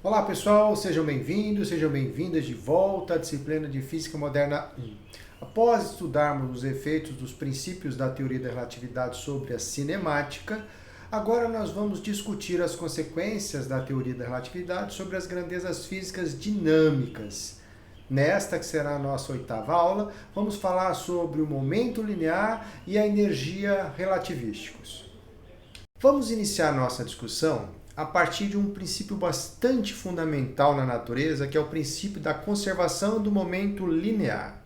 Olá pessoal, sejam bem-vindos, sejam bem-vindas de volta à disciplina de Física Moderna 1. Após estudarmos os efeitos dos princípios da teoria da relatividade sobre a cinemática, agora nós vamos discutir as consequências da teoria da relatividade sobre as grandezas físicas dinâmicas. Nesta, que será a nossa oitava aula, vamos falar sobre o momento linear e a energia relativísticos. Vamos iniciar nossa discussão a partir de um princípio bastante fundamental na natureza, que é o princípio da conservação do momento linear.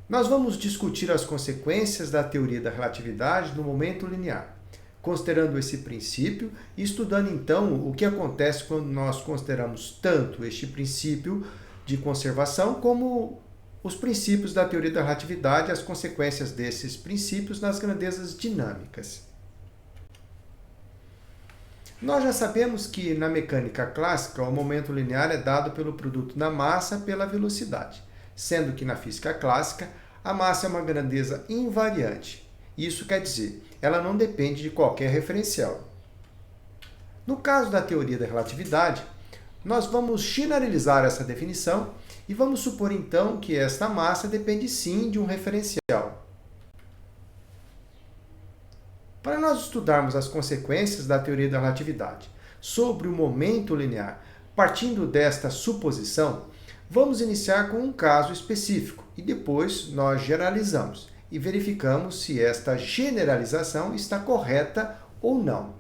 Nós vamos discutir as consequências da teoria da relatividade no momento linear, considerando esse princípio e estudando então o que acontece quando nós consideramos tanto este princípio de conservação como os princípios da teoria da relatividade e as consequências desses princípios nas grandezas dinâmicas. Nós já sabemos que na mecânica clássica o momento linear é dado pelo produto da massa pela velocidade, sendo que na física clássica a massa é uma grandeza invariante. Isso quer dizer, ela não depende de qualquer referencial. No caso da teoria da relatividade, nós vamos generalizar essa definição e vamos supor então que esta massa depende sim de um referencial. Para nós estudarmos as consequências da teoria da relatividade sobre o momento linear, partindo desta suposição, vamos iniciar com um caso específico e depois nós generalizamos e verificamos se esta generalização está correta ou não.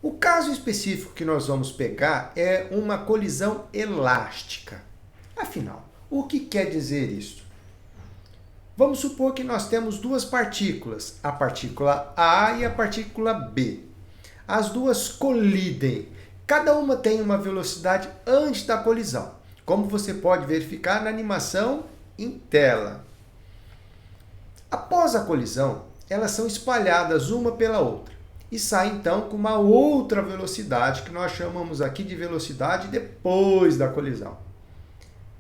O caso específico que nós vamos pegar é uma colisão elástica. Afinal, o que quer dizer isso? Vamos supor que nós temos duas partículas, a partícula A e a partícula B. As duas colidem. Cada uma tem uma velocidade antes da colisão, como você pode verificar na animação em tela. Após a colisão, elas são espalhadas uma pela outra e saem então com uma outra velocidade que nós chamamos aqui de velocidade depois da colisão.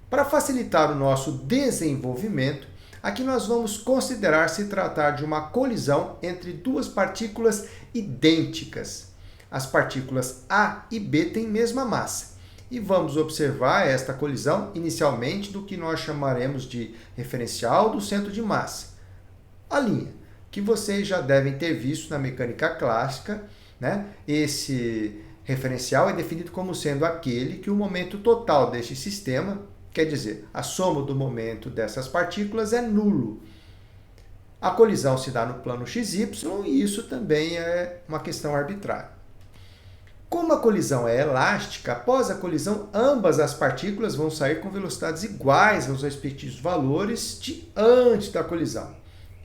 Para facilitar o nosso desenvolvimento, aqui nós vamos considerar se tratar de uma colisão entre duas partículas idênticas. As partículas A e B têm mesma massa. E vamos observar esta colisão inicialmente do que nós chamaremos de referencial do centro de massa. A linha, que vocês já devem ter visto na mecânica clássica, né? Esse referencial é definido como sendo aquele que o momento total deste sistema, quer dizer, a soma do momento dessas partículas é nulo. A colisão se dá no plano XY e isso também é uma questão arbitrária. Como a colisão é elástica, após a colisão, ambas as partículas vão sair com velocidades iguais aos respectivos valores de antes da colisão.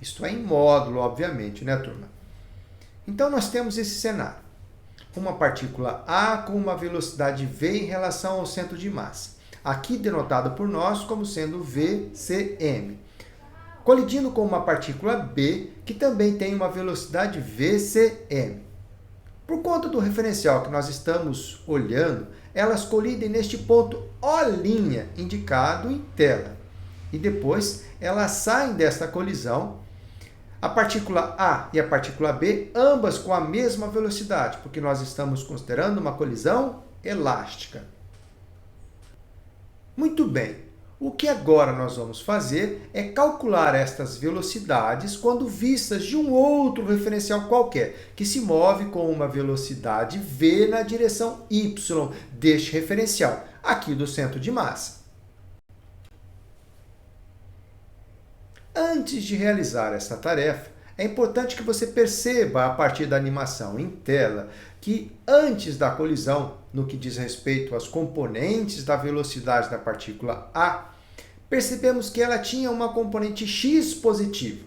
Isto é em módulo, obviamente, né, turma? Então, nós temos esse cenário. Uma partícula A com uma velocidade v em relação ao centro de massa, aqui denotado por nós como sendo VCM, colidindo com uma partícula B, que também tem uma velocidade VCM. Por conta do referencial que nós estamos olhando, elas colidem neste ponto O', indicado em tela. E depois elas saem desta colisão, a partícula A e a partícula B, ambas com a mesma velocidade, porque nós estamos considerando uma colisão elástica. Muito bem, o que agora nós vamos fazer é calcular estas velocidades quando vistas de um outro referencial qualquer, que se move com uma velocidade v na direção y deste referencial, aqui do centro de massa. Antes de realizar essa tarefa, é importante que você perceba, a partir da animação em tela, que antes da colisão, no que diz respeito às componentes da velocidade da partícula A, percebemos que ela tinha uma componente x positiva,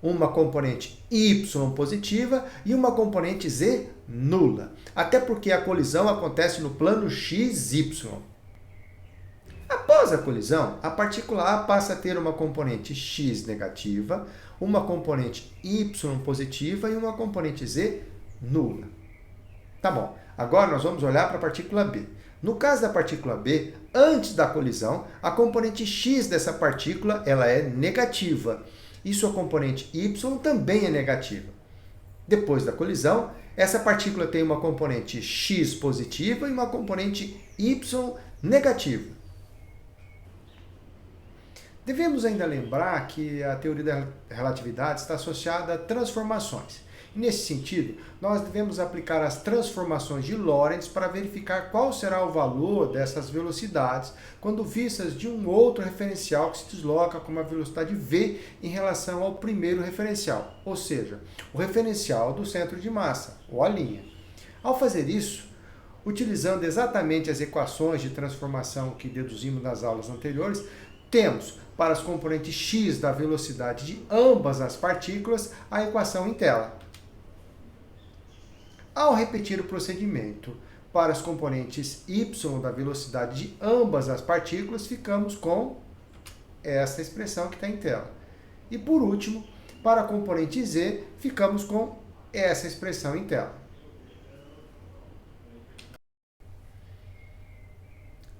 uma componente y positiva e uma componente z nula, até porque a colisão acontece no plano xy. Após a colisão, a partícula A passa a ter uma componente x negativa, uma componente y positiva e uma componente z nula. Tá bom, agora nós vamos olhar para a partícula B. No caso da partícula B, antes da colisão, a componente x dessa partícula ela é negativa e sua componente y também é negativa. Depois da colisão, Essa partícula tem uma componente x positiva e uma componente y negativa. Devemos ainda lembrar que a teoria da relatividade está associada a transformações. E nesse sentido, nós devemos aplicar as transformações de Lorentz para verificar qual será o valor dessas velocidades quando vistas de um outro referencial que se desloca com uma velocidade v em relação ao primeiro referencial, ou seja, o referencial do centro de massa, ou a linha. Ao fazer isso, utilizando exatamente as equações de transformação que deduzimos nas aulas anteriores, temos para as componentes x da velocidade de ambas as partículas a equação em tela. Ao repetir o procedimento para as componentes y da velocidade de ambas as partículas, ficamos com essa expressão que está em tela. E por último, para a componente z, ficamos com essa expressão em tela.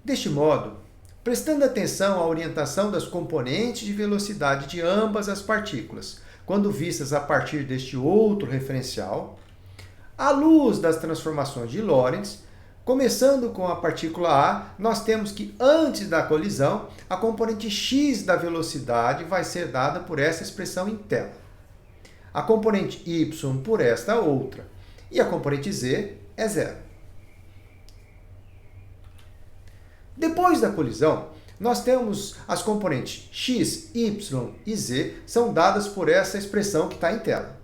Deste modo, prestando atenção à orientação das componentes de velocidade de ambas as partículas, quando vistas a partir deste outro referencial, à luz das transformações de Lorentz, começando com a partícula A, nós temos que antes da colisão, a componente x da velocidade vai ser dada por essa expressão em tela. A componente y por esta outra. E a componente z é zero. Depois da colisão, nós temos as componentes x, y e z são dadas por essa expressão que está em tela.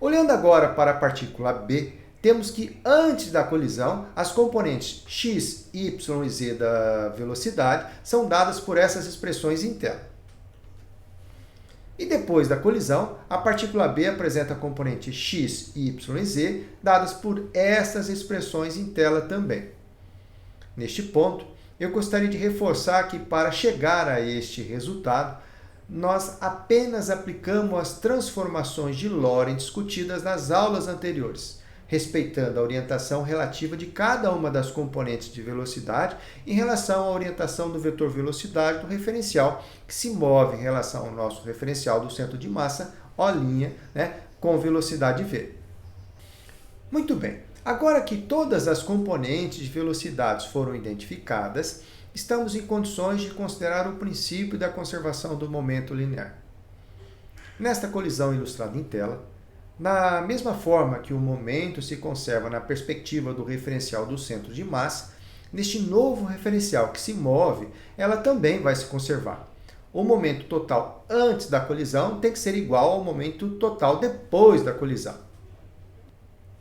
Olhando agora para a partícula B, temos que antes da colisão, as componentes x, y e z da velocidade são dadas por essas expressões em tela. E depois da colisão, a partícula B apresenta a componente x, y e z dadas por essas expressões em tela também. Neste ponto, eu gostaria de reforçar que para chegar a este resultado, nós apenas aplicamos as transformações de Lorentz discutidas nas aulas anteriores, respeitando a orientação relativa de cada uma das componentes de velocidade em relação à orientação do vetor velocidade do referencial, que se move em relação ao nosso referencial do centro de massa, O', com velocidade v. Muito bem, agora que todas as componentes de velocidades foram identificadas, estamos em condições de considerar o princípio da conservação do momento linear. Nesta colisão ilustrada em tela, da mesma forma que o momento se conserva na perspectiva do referencial do centro de massa, neste novo referencial que se move, ela também vai se conservar. O momento total antes da colisão tem que ser igual ao momento total depois da colisão.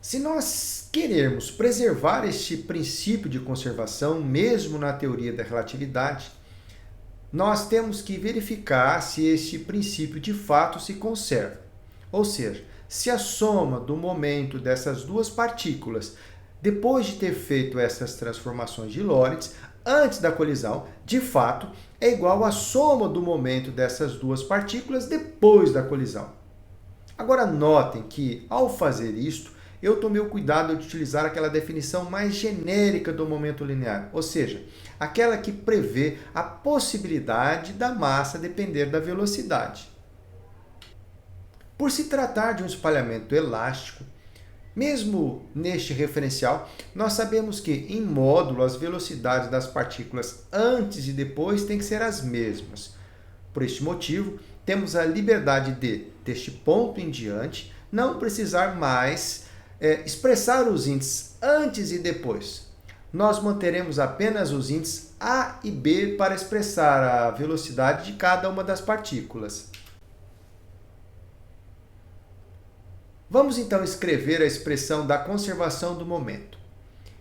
Se nós queremos preservar este princípio de conservação, mesmo na teoria da relatividade, nós temos que verificar se este princípio de fato se conserva. Ou seja, se a soma do momento dessas duas partículas, depois de ter feito essas transformações de Lorentz, antes da colisão, de fato, é igual à soma do momento dessas duas partículas depois da colisão. Agora notem que, ao fazer isto, eu tomei o cuidado de utilizar aquela definição mais genérica do momento linear, ou seja, aquela que prevê a possibilidade da massa depender da velocidade. Por se tratar de um espalhamento elástico, mesmo neste referencial, nós sabemos que, em módulo, as velocidades das partículas antes e depois têm que ser as mesmas. Por este motivo, temos a liberdade de, deste ponto em diante, não precisar mais expressar os índices antes e depois. Nós manteremos apenas os índices A e B para expressar a velocidade de cada uma das partículas. Vamos então escrever a expressão da conservação do momento.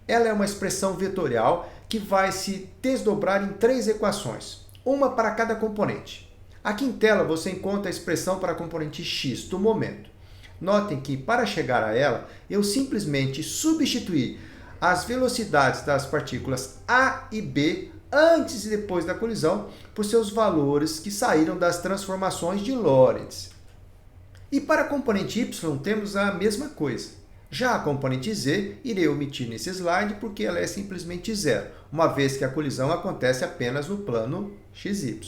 Ela é uma expressão vetorial que vai se desdobrar em três equações, uma para cada componente. Aqui em tela você encontra a expressão para a componente x do momento. Notem que, para chegar a ela, eu simplesmente substituí as velocidades das partículas A e B antes e depois da colisão por seus valores que saíram das transformações de Lorentz. E para a componente y temos a mesma coisa. Já a componente z irei omitir nesse slide porque ela é simplesmente zero, uma vez que a colisão acontece apenas no plano xy.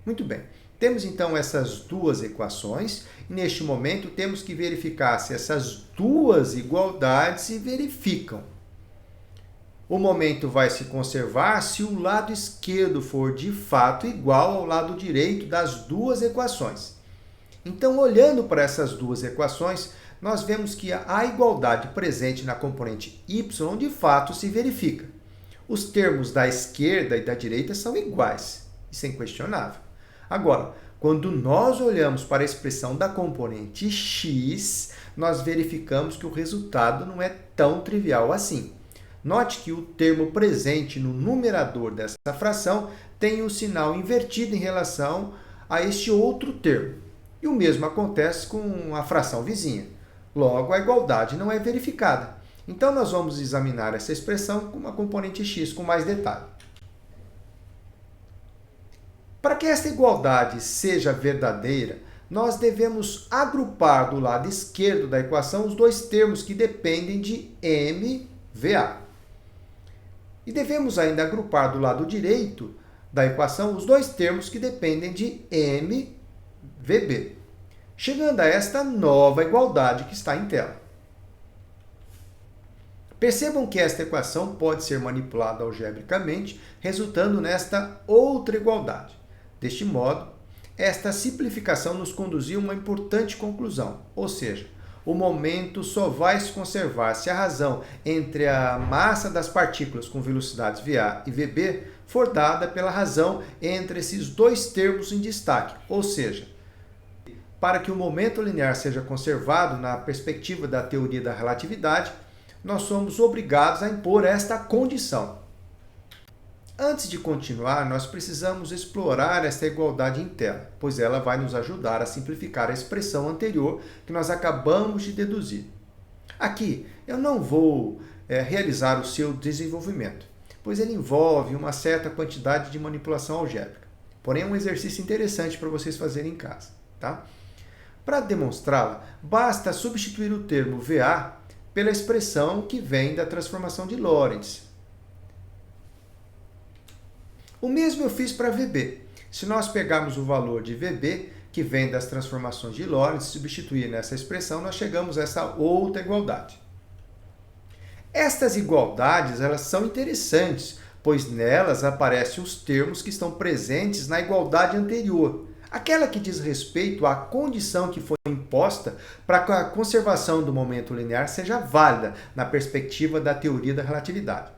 Muito bem. Temos então essas duas equações e neste momento temos que verificar se essas duas igualdades se verificam. O momento vai se conservar se o lado esquerdo for de fato igual ao lado direito das duas equações. Então, olhando para essas duas equações, nós vemos que a igualdade presente na componente y de fato se verifica. Os termos da esquerda e da direita são iguais, isso é inquestionável. Agora, quando nós olhamos para a expressão da componente x, nós verificamos que o resultado não é tão trivial assim. Note que o termo presente no numerador dessa fração tem o sinal invertido em relação a este outro termo. E o mesmo acontece com a fração vizinha. Logo, a igualdade não é verificada. Então, nós vamos examinar essa expressão com a componente x com mais detalhe. Para que esta igualdade seja verdadeira, nós devemos agrupar do lado esquerdo da equação os dois termos que dependem de MVA. E devemos ainda agrupar do lado direito da equação os dois termos que dependem de MVB, chegando a esta nova igualdade que está em tela. Percebam que esta equação pode ser manipulada algebricamente, resultando nesta outra igualdade. Deste modo, esta simplificação nos conduziu a uma importante conclusão, ou seja, o momento só vai se conservar se a razão entre a massa das partículas com velocidades VA e VB for dada pela razão entre esses dois termos em destaque, ou seja, para que o momento linear seja conservado na perspectiva da teoria da relatividade, nós somos obrigados a impor esta condição. Antes de continuar, nós precisamos explorar esta igualdade em tela, pois ela vai nos ajudar a simplificar a expressão anterior que nós acabamos de deduzir. Aqui, eu não vou realizar o seu desenvolvimento, pois ele envolve uma certa quantidade de manipulação algébrica. Porém, é um exercício interessante para vocês fazerem em casa. Tá? Para demonstrá-la, basta substituir o termo VA pela expressão que vem da transformação de Lorentz. O mesmo eu fiz para VB. Se nós pegarmos o valor de VB, que vem das transformações de Lorentz, e substituir nessa expressão, nós chegamos a essa outra igualdade. Estas igualdades elas são interessantes, pois nelas aparecem os termos que estão presentes na igualdade anterior, aquela que diz respeito à condição que foi imposta para que a conservação do momento linear seja válida na perspectiva da teoria da relatividade.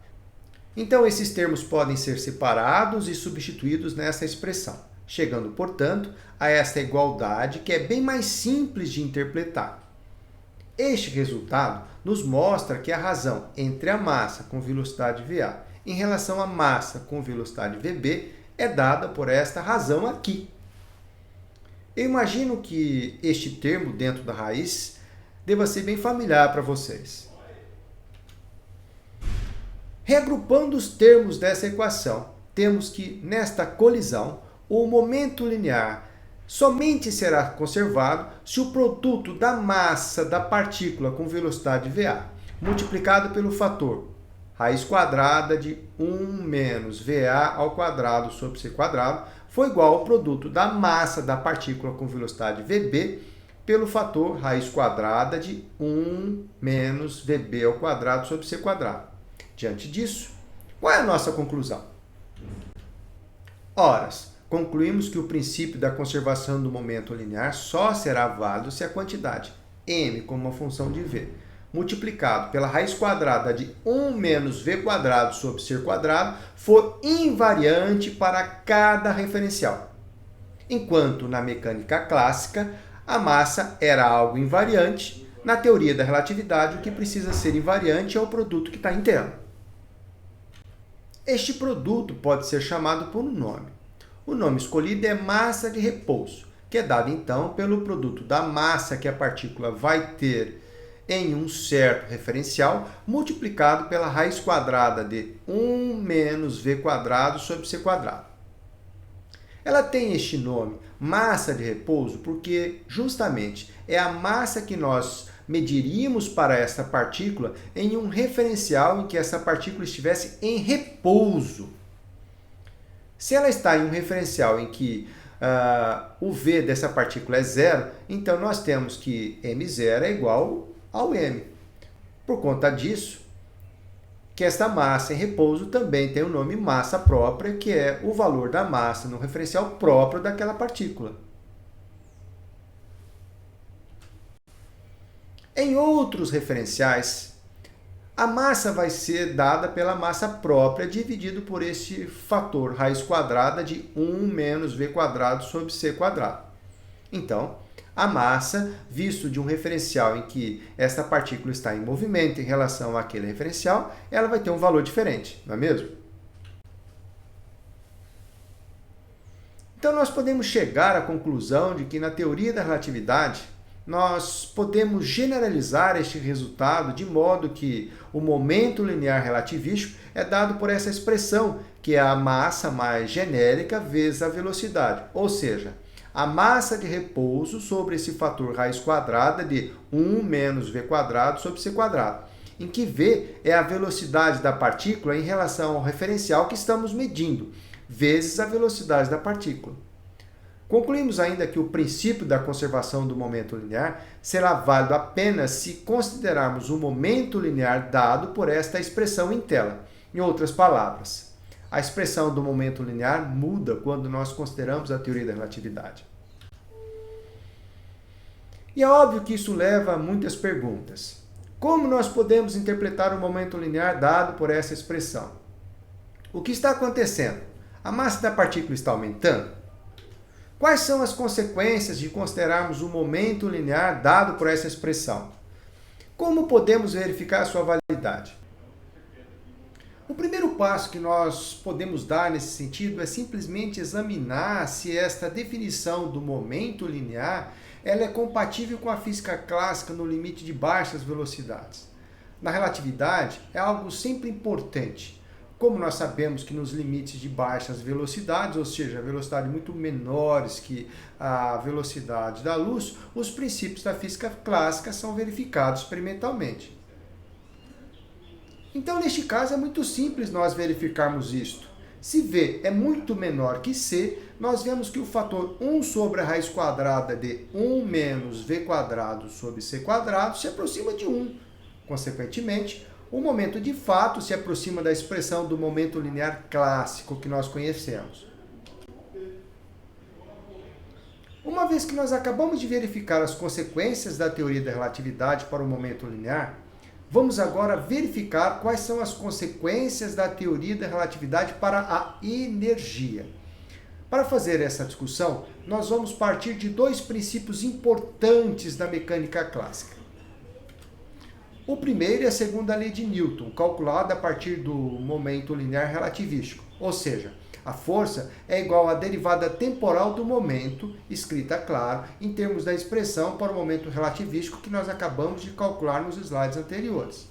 Então, esses termos podem ser separados e substituídos nessa expressão, chegando, portanto, a esta igualdade que é bem mais simples de interpretar. Este resultado nos mostra que a razão entre a massa com velocidade VA em relação à massa com velocidade VB é dada por esta razão aqui. Eu imagino que este termo dentro da raiz deva ser bem familiar para vocês. Reagrupando os termos dessa equação, temos que, nesta colisão, o momento linear somente será conservado se o produto da massa da partícula com velocidade VA multiplicado pelo fator raiz quadrada de 1 menos VA ao quadrado sobre C quadrado for igual ao produto da massa da partícula com velocidade VB pelo fator raiz quadrada de 1 menos VB ao quadrado sobre C quadrado. Diante disso, qual é a nossa conclusão? Ora, concluímos que o princípio da conservação do momento linear só será válido se a quantidade m como uma função de v multiplicado pela raiz quadrada de 1 menos v quadrado sobre c quadrado for invariante para cada referencial. Enquanto na mecânica clássica a massa era algo invariante, na teoria da relatividade o que precisa ser invariante é o produto que está em tela. Este produto pode ser chamado por um nome. O nome escolhido é massa de repouso, que é dado então pelo produto da massa que a partícula vai ter em um certo referencial, multiplicado pela raiz quadrada de 1 menos v quadrado sobre c quadrado. Ela tem este nome, massa de repouso, porque justamente é a massa que nós mediríamos para essa partícula em um referencial em que essa partícula estivesse em repouso. Se ela está em um referencial em que o v dessa partícula é zero, então nós temos que m0 é igual ao m. Por conta disso, que esta massa em repouso também tem o nome massa própria, que é o valor da massa no referencial próprio daquela partícula. Em outros referenciais, a massa vai ser dada pela massa própria dividido por este fator raiz quadrada de 1 menos v quadrado sobre c quadrado. Então, a massa, visto de um referencial em que esta partícula está em movimento em relação àquele referencial, ela vai ter um valor diferente, não é mesmo? Então, nós podemos chegar à conclusão de que, na teoria da relatividade, nós podemos generalizar este resultado de modo que o momento linear relativístico é dado por essa expressão, que é a massa mais genérica vezes a velocidade, ou seja, a massa de repouso sobre esse fator raiz quadrada de 1 menos v quadrado sobre c quadrado, em que v é a velocidade da partícula em relação ao referencial que estamos medindo, vezes a velocidade da partícula. Concluímos ainda que o princípio da conservação do momento linear será válido apenas se considerarmos o momento linear dado por esta expressão em tela. Em outras palavras, a expressão do momento linear muda quando nós consideramos a teoria da relatividade. E é óbvio que isso leva a muitas perguntas. Como nós podemos interpretar o momento linear dado por essa expressão? O que está acontecendo? A massa da partícula está aumentando? Quais são as consequências de considerarmos o momento linear dado por essa expressão? Como podemos verificar a sua validade? O primeiro passo que nós podemos dar nesse sentido é simplesmente examinar se esta definição do momento linear ela é compatível com a física clássica no limite de baixas velocidades. Na relatividade, é algo sempre importante. Como nós sabemos que nos limites de baixas velocidades, ou seja, velocidades muito menores que a velocidade da luz, os princípios da física clássica são verificados experimentalmente. Então, neste caso, é muito simples nós verificarmos isto. Se v é muito menor que c, nós vemos que o fator 1 sobre a raiz quadrada de 1 menos v quadrado sobre c quadrado se aproxima de 1. Consequentemente, o momento de fato se aproxima da expressão do momento linear clássico que nós conhecemos. Uma vez que nós acabamos de verificar as consequências da teoria da relatividade para o momento linear, vamos agora verificar quais são as consequências da teoria da relatividade para a energia. Para fazer essa discussão, nós vamos partir de dois princípios importantes da mecânica clássica. O primeiro é a segunda lei de Newton, calculada a partir do momento linear relativístico, ou seja, a força é igual à derivada temporal do momento, escrita, claro, em termos da expressão para o momento relativístico que nós acabamos de calcular nos slides anteriores.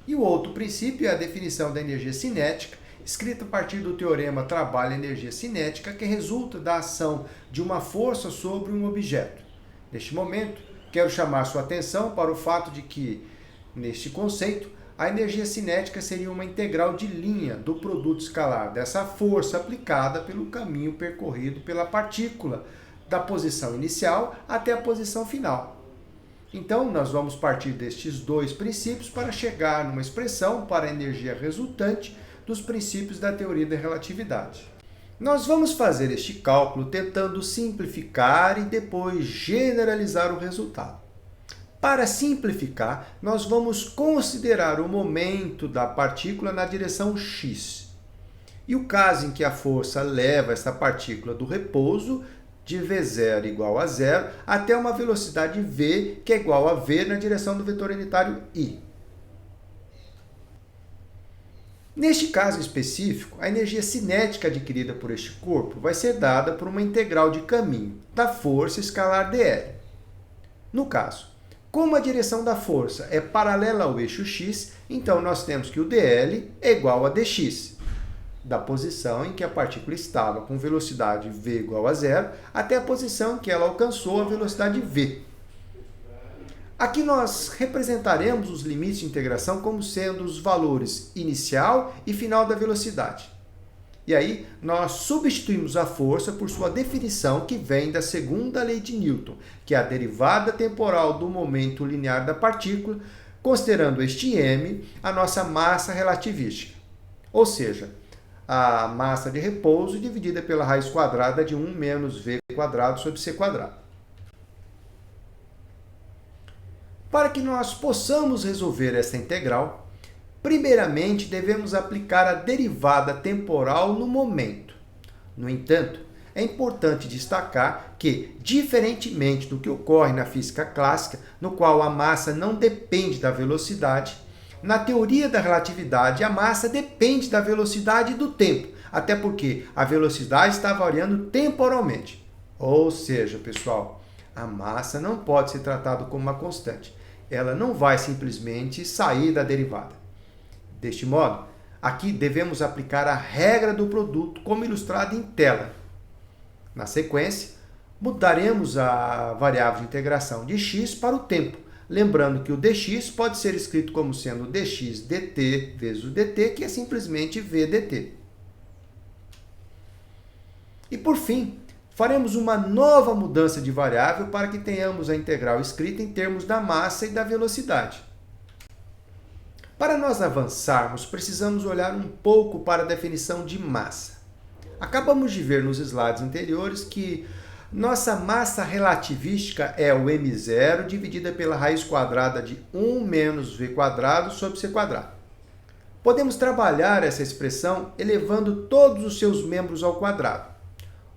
E o outro princípio é a definição da energia cinética, escrita a partir do teorema trabalho-energia cinética, que resulta da ação de uma força sobre um objeto. Neste momento, quero chamar sua atenção para o fato de que, neste conceito, a energia cinética seria uma integral de linha do produto escalar dessa força aplicada pelo caminho percorrido pela partícula, da posição inicial até a posição final. Então, nós vamos partir destes dois princípios para chegar numa expressão para a energia resultante dos princípios da teoria da relatividade. Nós vamos fazer este cálculo tentando simplificar e depois generalizar o resultado. Para simplificar, nós vamos considerar o momento da partícula na direção x. E o caso em que a força leva essa partícula do repouso, de v0 igual a 0, até uma velocidade v, que é igual a v na direção do vetor unitário i. Neste caso específico, a energia cinética adquirida por este corpo vai ser dada por uma integral de caminho da força escalar dl. No caso, como a direção da força é paralela ao eixo x, então nós temos que o dl é igual a dx, da posição em que a partícula estava com velocidade v igual a 0 até a posição em que ela alcançou a velocidade v. Aqui nós representaremos os limites de integração como sendo os valores inicial e final da velocidade. E aí nós substituímos a força por sua definição que vem da segunda lei de Newton, que é a derivada temporal do momento linear da partícula, considerando este m a nossa massa relativística. Ou seja, a massa de repouso dividida pela raiz quadrada de 1 menos v quadrado sobre c quadrado. Para que nós possamos resolver essa integral, primeiramente devemos aplicar a derivada temporal no momento. No entanto, é importante destacar que, diferentemente do que ocorre na física clássica, no qual a massa não depende da velocidade, na teoria da relatividade a massa depende da velocidade e do tempo, até porque a velocidade está variando temporalmente. Ou seja, pessoal, a massa não pode ser tratada como uma constante. Ela não vai simplesmente sair da derivada. Deste modo, aqui devemos aplicar a regra do produto como ilustrado em tela. Na sequência, mudaremos a variável de integração de x para o tempo, lembrando que o dx pode ser escrito como sendo dx dt vezes o dt, que é simplesmente v dt. E por fim, faremos uma nova mudança de variável para que tenhamos a integral escrita em termos da massa e da velocidade. Para nós avançarmos, precisamos olhar um pouco para a definição de massa. Acabamos de ver nos slides anteriores que nossa massa relativística é o m0 dividida pela raiz quadrada de 1 menos v quadrado sobre c quadrado. Podemos trabalhar essa expressão elevando todos os seus membros ao quadrado.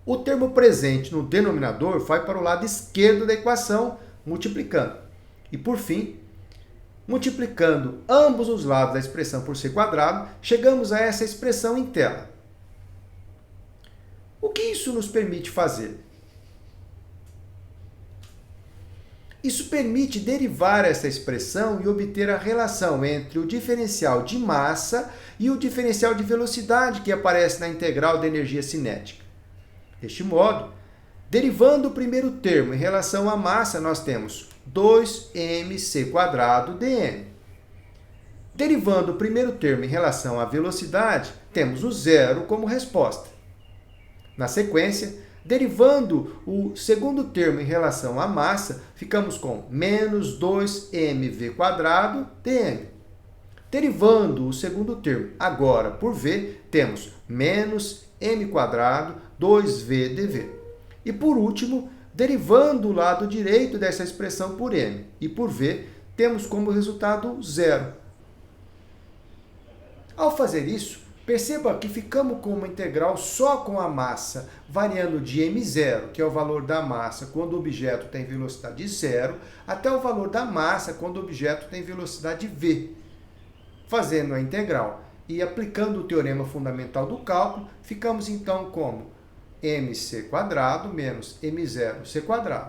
O termo presente no denominador vai para o lado esquerdo da equação, multiplicando. E por fim, multiplicando ambos os lados da expressão por c quadrado, chegamos a essa expressão em tela. O que isso nos permite fazer? Isso permite derivar essa expressão e obter a relação entre o diferencial de massa e o diferencial de velocidade que aparece na integral da energia cinética. Deste modo, derivando o primeiro termo em relação à massa, nós temos 2mc² dm. Derivando o primeiro termo em relação à velocidade, temos o zero como resposta. Na sequência, derivando o segundo termo em relação à massa, ficamos com menos 2mv² dm. Derivando o segundo termo agora por v, temos menos m² 2v dv. E por último, derivando o lado direito dessa expressão por m e por v, temos como resultado zero. Ao fazer isso, perceba que ficamos com uma integral só com a massa, variando de m0, que é o valor da massa quando o objeto tem velocidade zero, até o valor da massa quando o objeto tem velocidade v. Fazendo a integral e aplicando o teorema fundamental do cálculo, ficamos então como mc² menos m0c².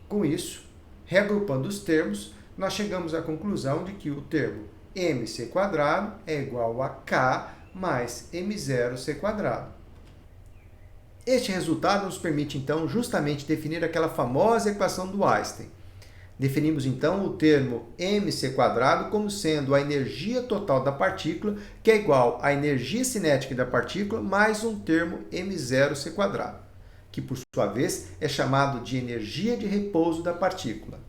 Com isso, reagrupando os termos, nós chegamos à conclusão de que o termo mc² é igual a k mais m0c². Este resultado nos permite, então, justamente definir aquela famosa equação do Einstein. Definimos, então, o termo mc² como sendo a energia total da partícula, que é igual à energia cinética da partícula, mais um termo m0c², que, por sua vez, é chamado de energia de repouso da partícula.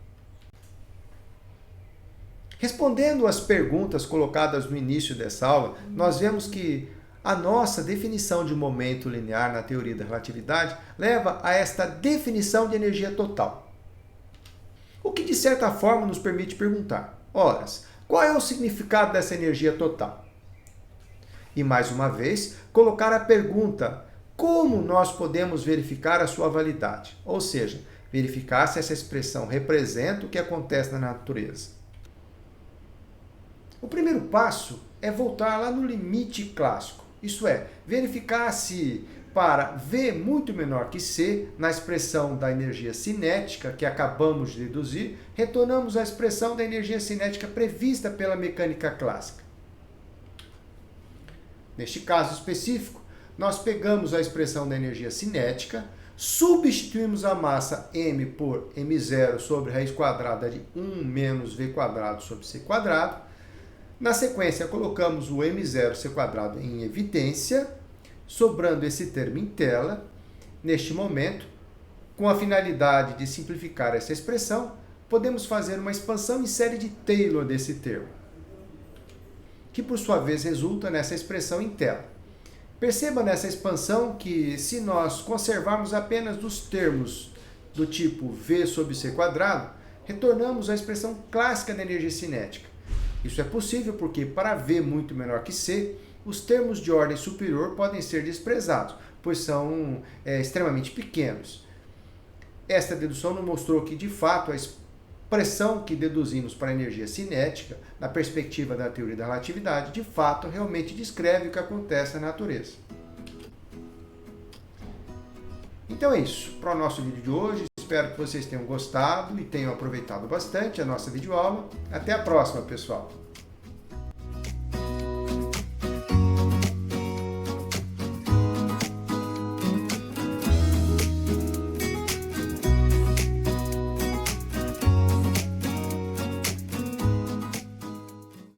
Respondendo às perguntas colocadas no início dessa aula, nós vemos que a nossa definição de momento linear na teoria da relatividade leva a esta definição de energia total. O que, de certa forma, nos permite perguntar, ora, qual é o significado dessa energia total? E, mais uma vez, colocar a pergunta, como nós podemos verificar a sua validade? Ou seja, verificar se essa expressão representa o que acontece na natureza. O primeiro passo é voltar lá no limite clássico, isto é, verificar se para V muito menor que C, na expressão da energia cinética que acabamos de deduzir, retornamos à expressão da energia cinética prevista pela mecânica clássica. Neste caso específico, nós pegamos a expressão da energia cinética, substituímos a massa m por m0 sobre raiz quadrada de 1 menos v² sobre c², Na sequência, colocamos o m0c² em evidência, sobrando esse termo em tela. Neste momento, com a finalidade de simplificar essa expressão, podemos fazer uma expansão em série de Taylor desse termo, que por sua vez resulta nessa expressão em tela. Perceba nessa expansão que, se nós conservarmos apenas os termos do tipo V/C², retornamos à expressão clássica da energia cinética. Isso é possível porque, para V muito menor que C, os termos de ordem superior podem ser desprezados, pois são extremamente pequenos. Esta dedução nos mostrou que, de fato, a expressão que deduzimos para a energia cinética, na perspectiva da teoria da relatividade, de fato, realmente descreve o que acontece na natureza. Então é isso. Para o nosso vídeo de hoje, espero que vocês tenham gostado e tenham aproveitado bastante a nossa videoaula. Até a próxima, pessoal!